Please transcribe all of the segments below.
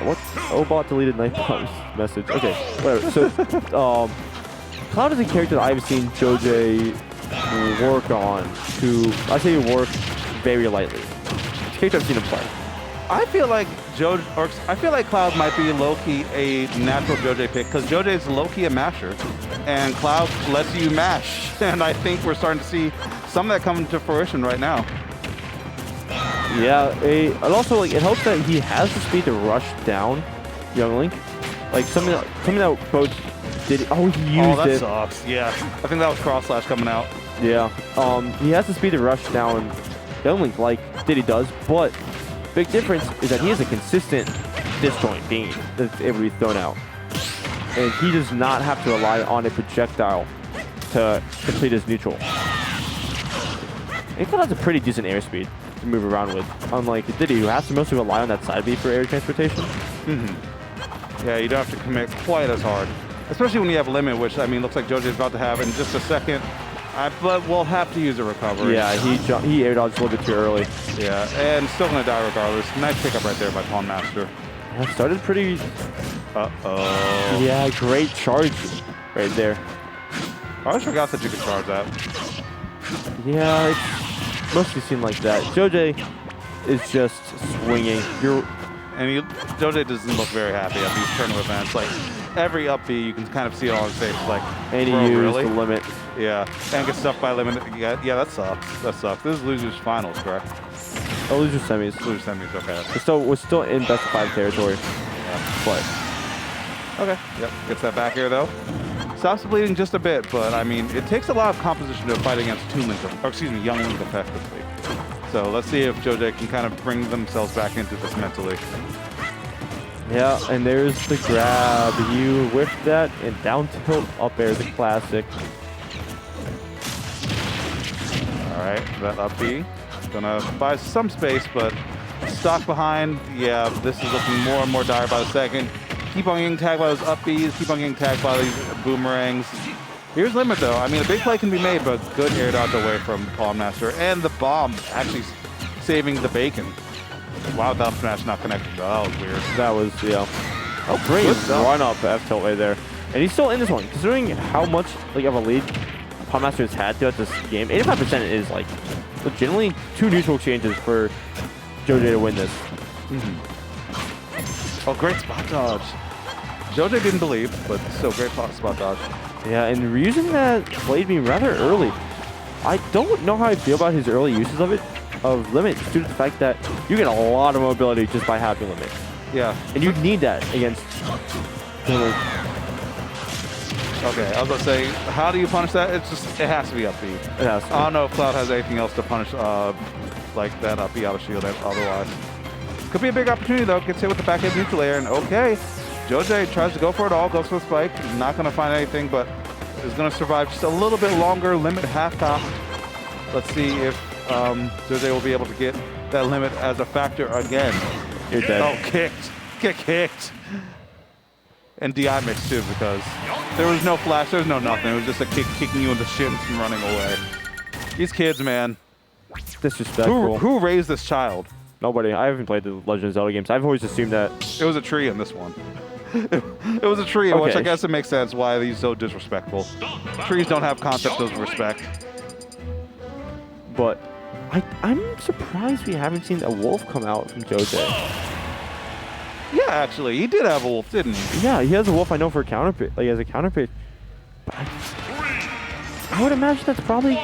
What? Obot deleted Nightbot's message. Okay, whatever. So, Cloud is a character that I've seen Joj work on to, I say work very lightly. It's a character I've seen him play. I feel like Cloud might be low-key a natural Joj pick because Joj is low-key a masher, and Cloud lets you mash. And I think we're starting to see some of that come to fruition right now. Yeah, and also like it helps that he has the speed to rush down Young Link. Like something that both did. Oh, he used Oh, that it. sucks. Yeah, I think that was cross slash coming out. Yeah. He has the speed to rush down Young Link like Diddy does, but big difference is that he has a consistent disjoint beam that's able to be thrown out. And he does not have to rely on a projectile to complete his neutral. And Cloud has a pretty decent airspeed to move around with, unlike Diddy, who has to mostly rely on that side B for air transportation. Yeah, you don't have to commit quite as hard, especially when you have limit, which I mean looks like Joj is about to have in just a second. But we'll have to use a recovery. Yeah, he air dodged a little bit too early. Yeah, and still gonna die regardless. Nice pickup right there by Pawn Master. Yeah, started pretty. Uh-oh. Yeah, great charge right there. I always forgot that you could charge that. Yeah, it's mostly seemed like that. Joj is just swinging. And Joj doesn't look very happy at these tournament events. Like, every up B, you can kind of see it on his face. Like, And he bro, used really? the limit. Yeah, and get stuffed by limit. Yeah, that sucks. That sucks. This is losers finals, correct? Oh, loser semis. Losers semis, okay. We're still in best of 5 territory. But Okay, yep. Gets that back air, though. Stops the bleeding just a bit, but, I mean, it takes a lot of composition to fight against Young Link effectively. So let's see if Joj can kind of bring themselves back into this mentally. yeah, and there's the grab. You whiffed that, and down tilt up air, the classic. All right, that up B. Gonna buy some space, but stock behind. Yeah, this is looking more and more dire by the second. Keep on getting tagged by those up Bs. Keep on getting tagged by these boomerangs. Here's limit, though. I mean, a big play can be made, but good air dodge away from Pawn Master. And the bomb actually saving the bacon. Wow, that smash not connected. That was weird. That was, yeah. Oh, great Good stuff. run up F tilt right there. And he's still in this one. Considering how much like of a lead Pawn Master has had throughout this game, 85% is like legitimately 2 neutral exchanges for Joj to win this. Oh, great spot dodge. Joj didn't believe, but still great spot dodge. Yeah, and we're using that blade beam rather early. I don't know how I feel about his early uses of limit due to the fact that you get a lot of mobility just by having limit. Yeah. And you need that against Hillary. Okay, I was gonna say, how do you punish that? It has to be up B. It has to. I don't know if Cloud has anything else to punish like that up B out of shield otherwise. Could be a big opportunity though. Gets hit with the back end neutral air, and okay, Joj tries to go for it all, goes for the spike. Not gonna find anything, but is gonna survive just a little bit longer. Limit half top. Let's see if Joj will be able to get that limit as a factor again. You're dead. Oh, kicked. Get kicked. And DI mixed too, because there was no flash, there was no nothing. It was just a kick kicking you in the shins and running away. These kids, man. Disrespectful. Who raised this child? Nobody. I haven't played the Legend of Zelda games. I've always assumed that. It was a tree in this one. It was a tree, which I Okay. guess it makes sense why he's so disrespectful. Trees don't have concept of respect. But I'm surprised we haven't seen a wolf come out from Joj. Yeah, actually, he did have a wolf, didn't he? Yeah, he has a wolf I know for a counter pitch, like as a counter pitch. But I would imagine that's probably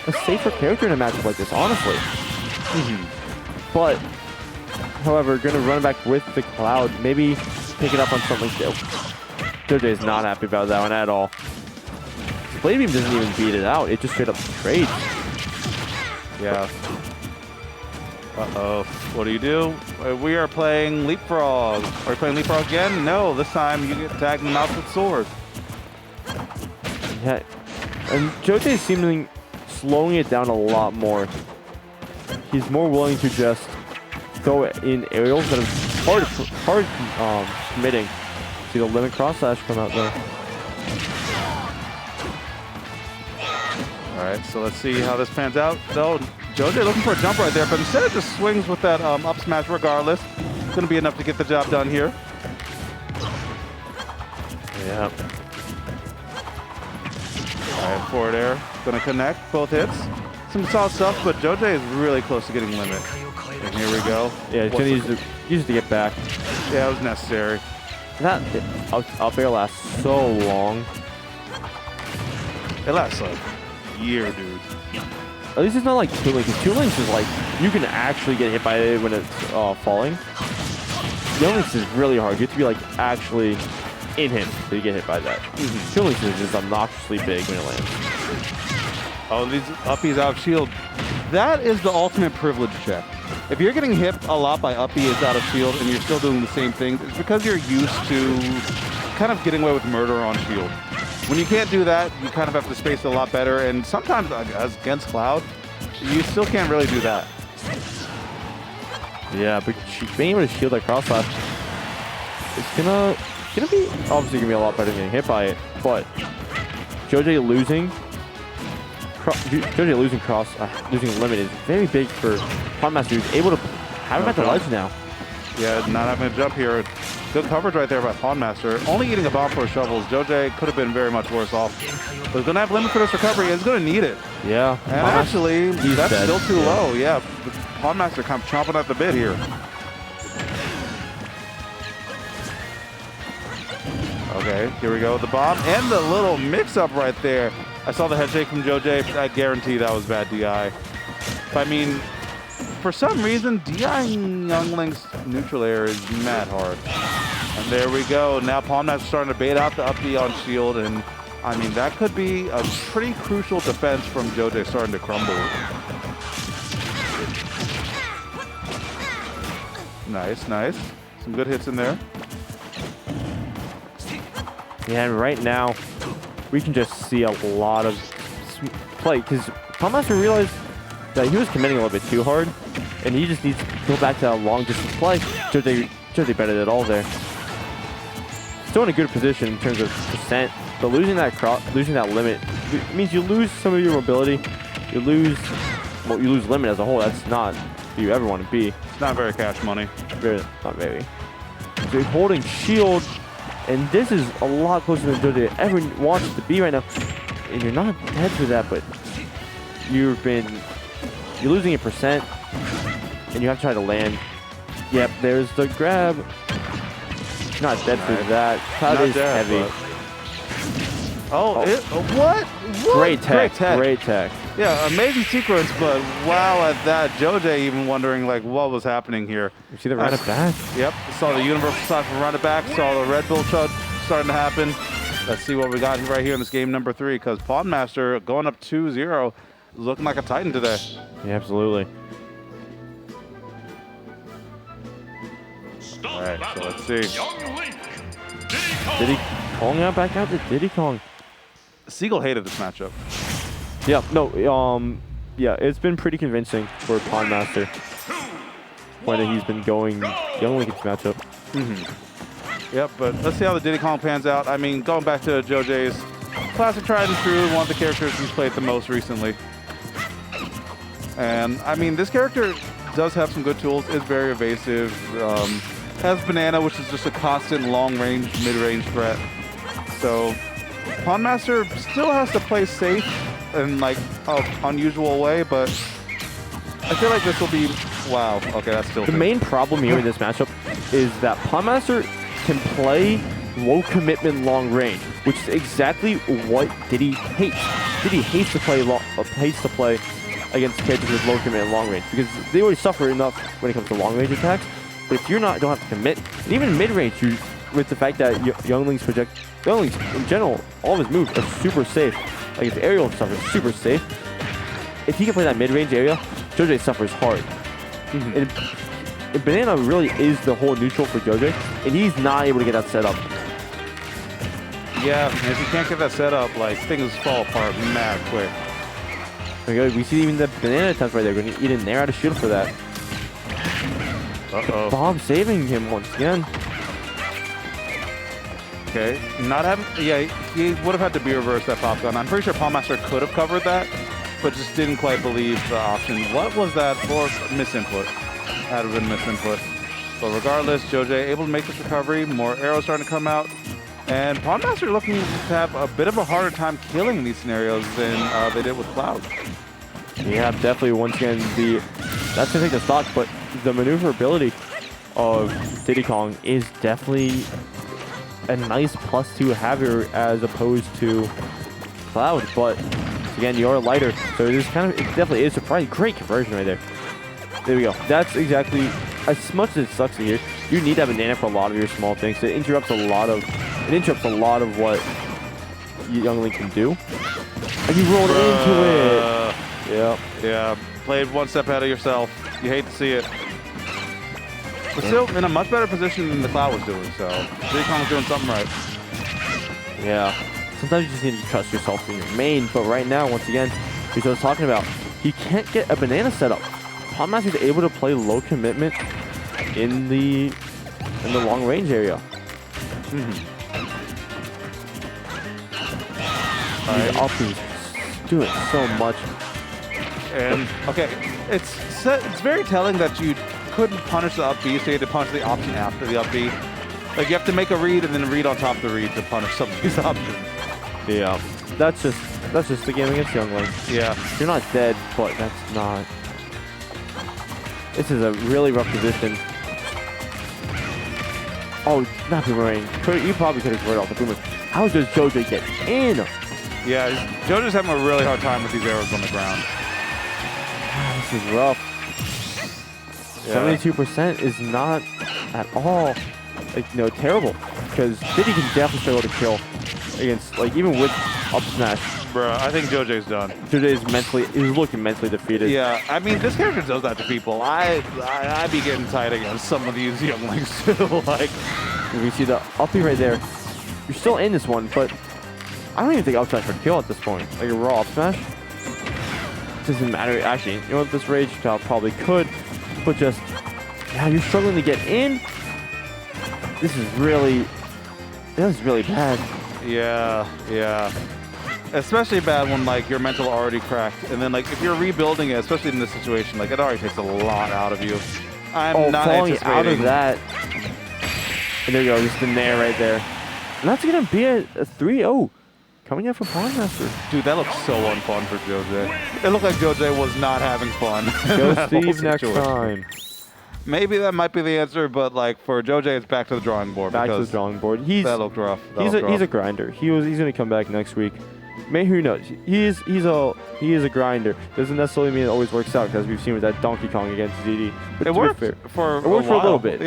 a safer character in a matchup like this, honestly. But, however, gonna run back with the Cloud, maybe pick it up on something too. Joj is not happy about that one at all. Blade Beam doesn't even beat it out, it just straight up trades. Yeah. Uh-oh. What do? We are playing Leapfrog. Are we playing Leapfrog again? No, this time you get tagged in the mouth with sword. Yeah, and Joj is seemingly slowing it down a lot more. He's more willing to just throw it in aerials that are hard committing. See the limit cross slash come out though. All right, so let's see how this pans out. Though Joj looking for a jump right there, but instead it just swings with that up smash regardless. going to be enough to get the job done here. Yeah. All right, forward air. Going to connect both hits. Some solid stuff, but Jojay is really close to getting limit. And here we go. Yeah, he's going to use it to get back. Yeah, it was necessary. That up air lasts so long. It lasts like a year, dude. At least it's not like Toon Link, because Toon Link's is like, you can actually get hit by it when it's falling. Young Link's is really hard. You have to be like actually in him to get hit by that. Toon Link's is just obnoxiously big when it lands. Oh, these uppies out of shield. That is the ultimate privilege check. If you're getting hit a lot by uppies out of shield and you're still doing the same things, it's because you're used to kind of getting away with murder on shield. When you can't do that, you kind of have to space it a lot better, and sometimes as against Cloud, you still can't really do that. Yeah, but being able to shield that cross slash, it's gonna be obviously gonna be a lot better than getting hit by it. But Jojay losing losing limit is very big for Pondmaster, who's able to have him at the ledge now. Yeah, not having to jump here. Good coverage right there by Pondmaster. Only eating a bomb for shovels. Jojay could have been very much worse off. But he's going to have limit for this recovery, and he's going to need it. Yeah. And actually, that's dead. still too low. Yeah, Pondmaster kind of chomping at the bit here. Okay, here we go. The bomb and the little mix-up right there. I saw the head shake from Jojay. I guarantee that was bad DI. But I mean, for some reason, DIing Young Link's neutral air is mad hard. And there we go. Now Pondmaster's starting to bait out the up B on shield, and I mean, that could be a pretty crucial defense from Jojay starting to crumble. Nice, nice. Some good hits in there. Yeah, and right now, we can just see a lot of play, because Pondmaster realized that he was committing a little bit too hard, and he just needs to go back to that long distance play. Jojay better than all there. Still in a good position in terms of percent, but losing that limit means you lose some of your mobility. You lose limit as a whole. That's not who you ever want to be. It's not very cash money. Not very. So you're holding shield, and this is a lot closer than Jojay ever wants to be right now. And you're not dead for that, but you're losing a percent, and you have to try to land. Yep, there's the grab. Not dead for that. Cloud is heavy. What? Great tech. Great tech. Yeah, amazing sequence, but wow at that. Jojay even wondering like what was happening here. You see the run it back? Yep, saw the universal side from run it back, saw the Red Bull chug starting to happen. Let's see what we got right here in this game number 3, because Pondmaster going up 2-0, looking like a Titan today. Yeah, absolutely. All right, so let's see. Diddy Kong out back out to Diddy Kong. Seagull hated this matchup. Yeah, no, yeah, it's been pretty convincing for Pondmaster when he's been going Young Link's matchup. Yep, but let's see how the Diddy Kong pans out. I mean, going back to Jojay's classic tried and true, one of the characters he's played the most recently. And I mean, this character does have some good tools, is very evasive, has Banana, which is just a constant long-range, mid-range threat. So Pondmaster still has to play safe in like an unusual way, but I feel like this will be, wow, okay, that's still The main problem here in this matchup is that Pondmaster can play low commitment long range, which is exactly what Diddy hates. Diddy hates to play against characters with low commitment long range, because they already suffer enough when it comes to long range attacks. But if you're don't have to commit, and even mid range, with the fact that Young Link's in general, all of his moves are super safe. Like his aerial stuff is super safe. If he can play that mid range area, Jojay suffers hard. And Banana really is the whole neutral for Jojay, and he's not able to get that set up. Yeah, and if you can't get that set up, like things fall apart mad quick. We see even the Banana attempts right there. Going to eat in there out of shield for that. Uh-oh. Bomb saving him once again. Okay, not having, yeah, he would have had to be reverse that pop gun. I'm pretty sure Pondmaster could have covered that, but just didn't quite believe the option. What was that for? Misinput. That would have been misinput. But regardless, Joj able to make this recovery. More arrows starting to come out. And Pondmaster looking to have a bit of a harder time killing in these scenarios than they did with Cloud. Yeah, definitely. Once again, that's gonna take the stock, but the maneuverability of Diddy Kong is definitely a nice +2 to have here as opposed to Cloud. But again, you're lighter, so it definitely is surprising. Great conversion right there. There we go. That's exactly, as much as it sucks to hear, you need that banana for a lot of your small things. It interrupts a lot of what Young Link can do. And you rolled into it. Yeah. Yeah. Played one step ahead of yourself. You hate to see it. But still in a much better position than the Cloud was doing, so Diddy Kong was doing something right. Yeah. Sometimes you just need to trust yourself in your main, but right now, once again, as I was talking about, he can't get a banana setup. Pondmaster is able to play low commitment in the long range area. He's up, he's doing so much. And okay, it's very telling that you couldn't punish the up B, so you had to punish the option after the up B. Like you have to make a read and then read on top of the read to punish some of these options. Yeah, that's just the game against Young Link. Yeah, you're not dead, but that's not. This is a really rough position. Oh, not boomerang. You probably could have converted off the boomerang. How does Joj get in? Yeah, Jojo's having a really hard time with these arrows on the ground. This is rough. 72% is not at all, terrible. Because Diddy can definitely struggle to kill against, even with up smash. Bruh, I think JoJ's done. JJ is looking mentally defeated. Yeah, I mean, this character does that to people. I be getting tight against some of these Young Links too. You see the uppy right there. You're still in this one, but I don't even think up smash would kill at this point. Like a raw up smash. Doesn't matter. Actually, you know what? This rage style probably could, but just you're struggling to get in. This is really bad. Yeah. Especially bad when your mental already cracked, and then if you're rebuilding it, especially in this situation, it already takes a lot out of you. I'm not falling anticipating out of that. And there you go, just the nair right there. And that's gonna be a 3-0 coming out for Pondmaster. Dude, that looks so unfun for Joj. It looked like Joj was not having fun. Go Steve next time. Maybe that might be the answer, but for Joj, it's back to the drawing board. Back to the drawing board. That looked rough. He's a grinder. He's gonna come back next week. Who knows? He is a grinder. Doesn't necessarily mean it always works out, because we've seen with that Donkey Kong against ZD. But it worked for a little bit.